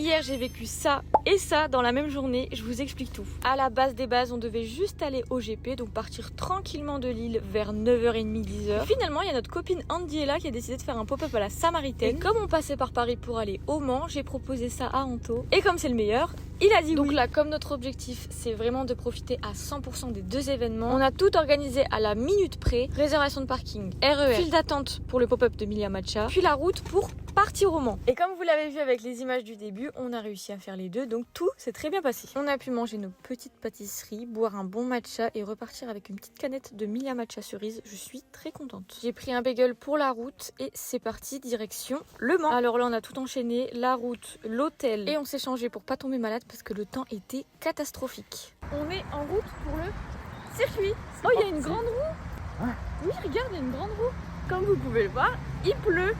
Hier j'ai vécu ça et ça dans la même journée, je vous explique tout. À la base des bases, on devait juste aller au GP, donc partir tranquillement de Lille vers 9h30, 10h. Finalement, il y a notre copine Andy là qui a décidé de faire un pop-up à la Samaritaine. Et comme on passait par Paris pour aller au Mans, j'ai proposé ça à Anto. Et comme c'est le meilleur, il a dit donc oui. Donc là, comme notre objectif, c'est vraiment de profiter à 100% des deux événements, on a tout organisé à la minute près. Réservation de parking, RER, file d'attente pour le pop-up de Milia Matcha, puis la route pour partir au Mans. Et comme vous l'avez vu avec les images du début, on a réussi à faire les deux, donc tout s'est très bien passé. On a pu manger nos petites pâtisseries, boire un bon matcha et repartir avec une petite canette de Milia Matcha cerise. Je suis très contente. J'ai pris un bagel pour la route et c'est parti direction Le Mans. Alors là, on a tout enchaîné, la route, l'hôtel et on s'est changé pour pas tomber malade parce que le temps était catastrophique. On est en route pour le circuit. Oh, il y a une grande roue. Hein? Oui, regarde, il y a une grande roue. Comme vous pouvez le voir, il pleut.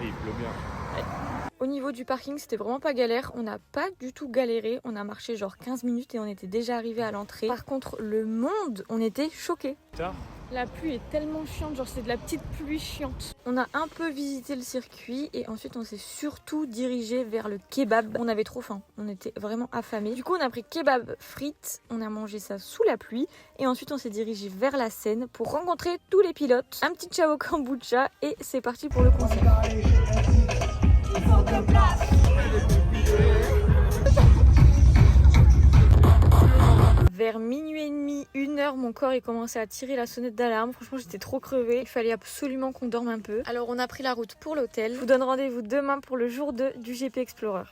Et il pleut bien. Au niveau du parking, c'était vraiment pas galère. On n'a pas du tout galéré. On a marché genre 15 minutes et on était déjà arrivé à l'entrée. Par contre, le monde, on était choqués. Tard. La pluie est tellement chiante, genre c'est de la petite pluie chiante. On a un peu visité le circuit et ensuite on s'est surtout dirigé vers le kebab. On avait trop faim, on était vraiment affamés. Du coup on a pris kebab frites, on a mangé ça sous la pluie et ensuite on s'est dirigé vers la Seine pour rencontrer tous les pilotes. Un petit ciao kombucha et c'est parti pour le concert. Vers minuit et demi, 1h, mon corps il commençait à tirer la sonnette d'alarme. Franchement, j'étais trop crevée. Il fallait absolument qu'on dorme un peu. Alors, on a pris la route pour l'hôtel. Je vous donne rendez-vous demain pour le jour 2 du GP Explorer.